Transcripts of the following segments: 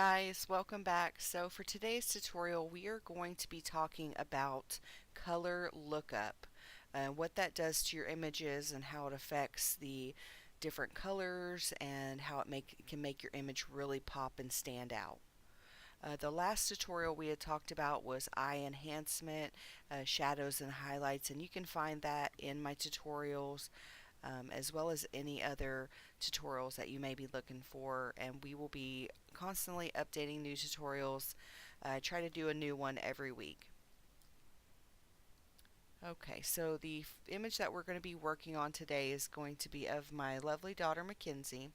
guys, welcome back. So for today's tutorial we are going to be talking about color lookup, what that does to your images and how it affects the different colors and how can make your image really pop and stand out. The last tutorial we had talked about was eye enhancement, shadows and highlights, and you can find that in my tutorials as well as any other tutorials that you may be looking for, and we will be constantly updating new tutorials. Try to do a new one every week. Okay, so the image that we're going to be working on today is going to be of my lovely daughter Mackenzie.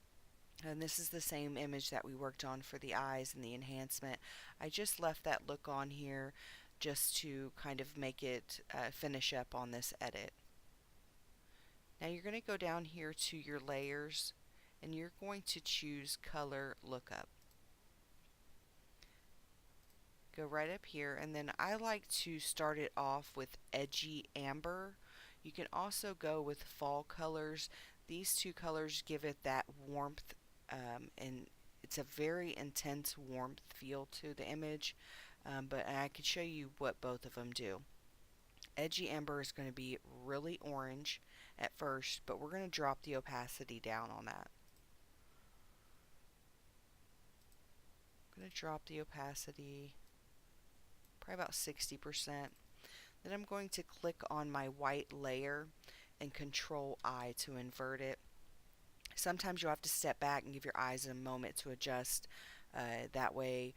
And this is the same image that we worked on for the eyes and the enhancement. I just left that look on here just to kind of make it finish up on this edit. Now you're going to go down here to your layers and you're going to choose color lookup. Go right up here, and then I like to start it off with edgy amber. You can also go with fall colors. These two colors give it that warmth, and it's a very intense warmth feel to the image, but I could show you what both of them do. Edgy amber is going to be really orange at first, but we're going to drop the opacity down on that. I'm going to drop the opacity probably about 60%. Then I'm going to click on my white layer and Control I to invert it. Sometimes you'll have to step back and give your eyes a moment to adjust. That way,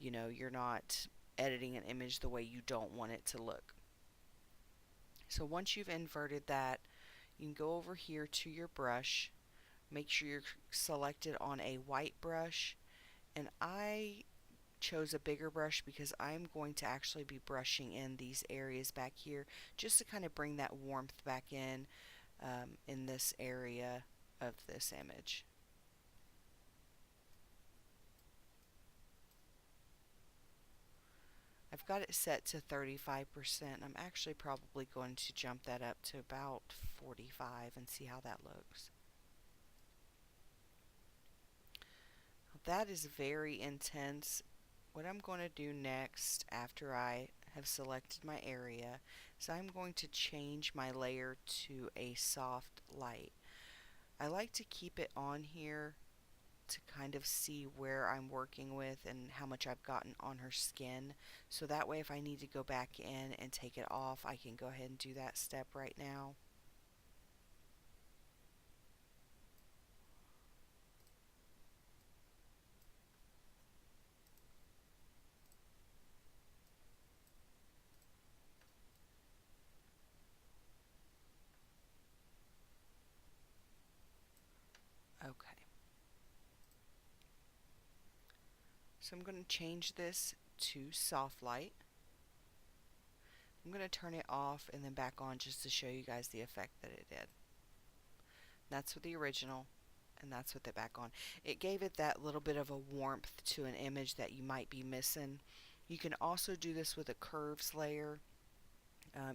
you're not editing an image the way you don't want it to look. So once you've inverted that, you can go over here to your brush. Make sure you're selected on a white brush, and I chose a bigger brush because I'm going to actually be brushing in these areas back here just to kind of bring that warmth back in this area of this image. I've got it set to 35%. I'm actually probably going to jump that up to about 45 and see how that looks. That is very intense. What I'm going to do next after I have selected my area is I'm going to change my layer to a soft light. I like to keep it on here to kind of see where I'm working with and how much I've gotten on her skin, so that way if I need to go back in and take it off, I can go ahead and do that step right now. Okay. So I'm going to change this to soft light. I'm going to turn it off and then back on just to show you guys the effect that it did. That's with the original, and that's with it back on. It gave it that little bit of a warmth to an image that you might be missing. You can also do this with a curves layer.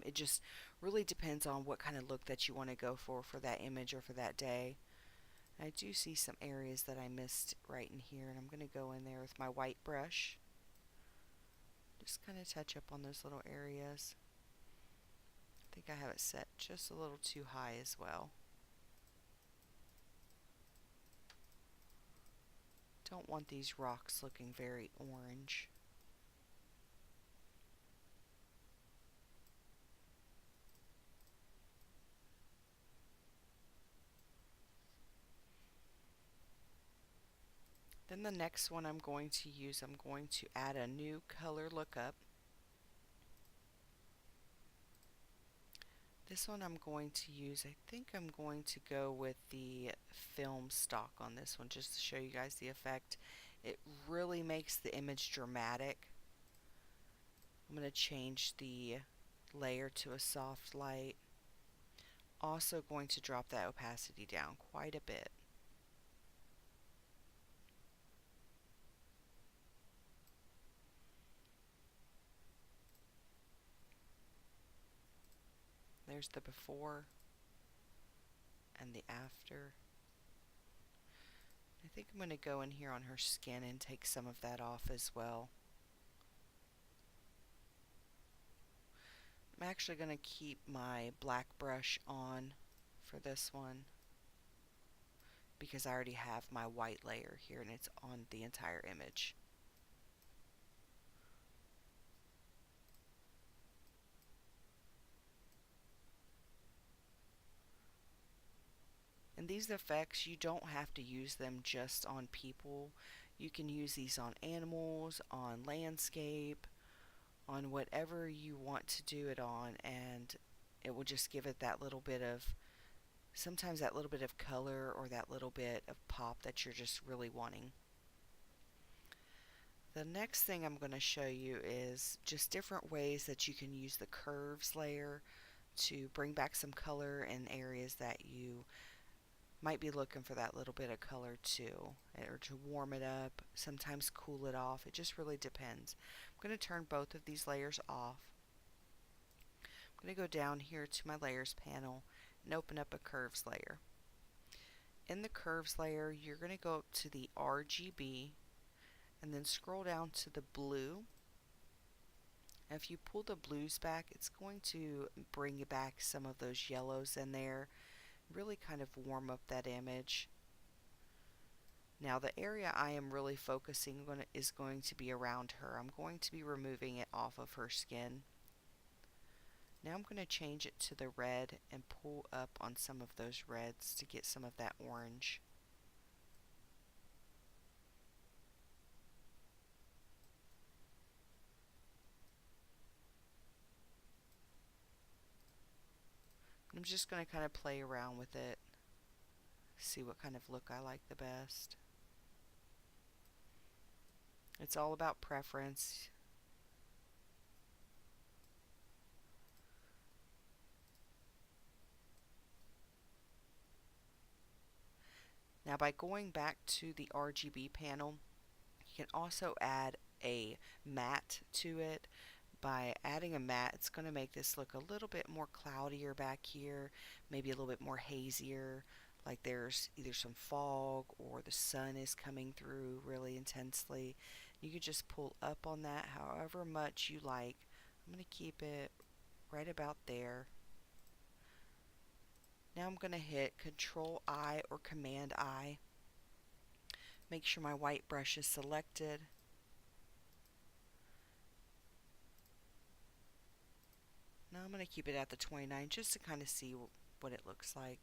It just really depends on what kind of look that you want to go for that image or for that day. I do see some areas that I missed right in here, and I'm going to go in there with my white brush. Just kind of touch up on those little areas. I think I have it set just a little too high as well. Don't want these rocks looking very orange. Then the next one I'm going to use, I'm going to add a new color lookup. This one I'm going to use, I think I'm going to go with the film stock on this one just to show you guys the effect. It really makes the image dramatic. I'm going to change the layer to a soft light. Also going to drop that opacity down quite a bit. There's the before and the after. I think I'm going to go in here on her skin and take some of that off as well. I'm actually going to keep my black brush on for this one because I already have my white layer here and it's on the entire image. And these effects, you don't have to use them just on people. You can use these on animals, on landscape, on whatever you want to do it on, and it will just give it that little bit of, sometimes that little bit of color or that little bit of pop that you're just really wanting. The next thing I'm going to show you is just different ways that you can use the curves layer to bring back some color in areas that you might be looking for that little bit of color too, or to warm it up, sometimes cool it off. It just really depends. I'm going to turn both of these layers off. I'm going to go down here to my layers panel and open up a curves layer. In the curves layer, you're going to go up to the RGB and then scroll down to the blue. And if you pull the blues back, it's going to bring back some of those yellows in there, really kind of warm up that image. Now the area I am really focusing on is going to be around her. I'm going to be removing it off of her skin. Now I'm going to change it to the red and pull up on some of those reds to get some of that orange. I'm just going to kind of play around with it, see what kind of look I like the best. It's all about preference. Now by going back to the RGB panel, you can also add a matte to it. By adding a matte, it's going to make this look a little bit more cloudier back here, maybe a little bit more hazier, like there's either some fog or the sun is coming through really intensely. You can just pull up on that however much you like. I'm going to keep it right about there. Now I'm going to hit Control I or Command I. Make sure my white brush is selected. Now I'm going to keep it at the 29 just to kind of see what it looks like.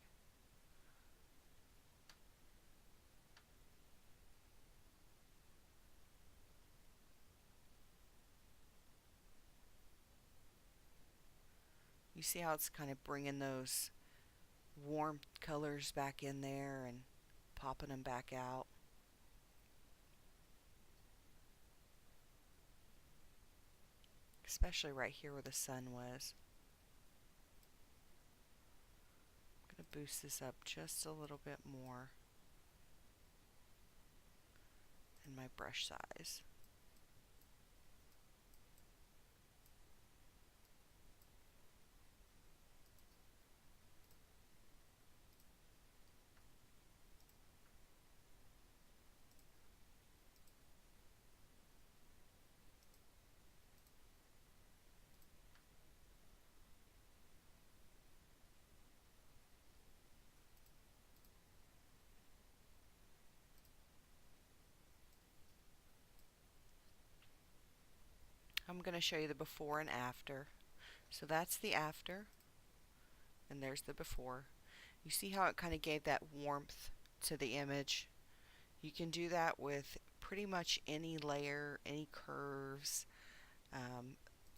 You see how it's kind of bringing those warm colors back in there and popping them back out. Especially right here where the sun was. I'm going to boost this up just a little bit more in my brush size. I'm going to show you the before and after. So that's the after, and there's the before. You see how it kind of gave that warmth to the image? You can do that with pretty much any layer, any curves.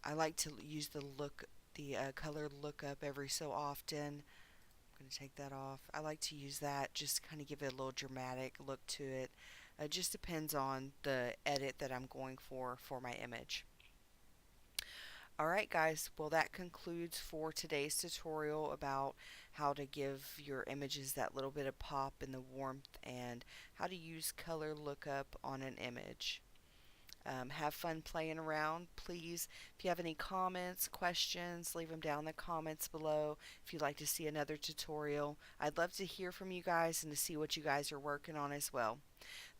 I like to use the color lookup every so often. I'm going to take that off. I like to use that just to kind of give it a little dramatic look to it. It just depends on the edit that I'm going for my image. Alright guys, well that concludes for today's tutorial about how to give your images that little bit of pop and the warmth and how to use color lookup on an image. Have fun playing around. Please, if you have any comments, questions, leave them down in the comments below. If you'd like to see another tutorial, I'd love to hear from you guys and to see what you guys are working on as well.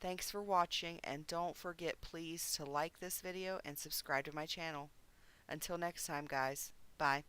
Thanks for watching, and don't forget please to like this video and subscribe to my channel. Until next time, guys. Bye.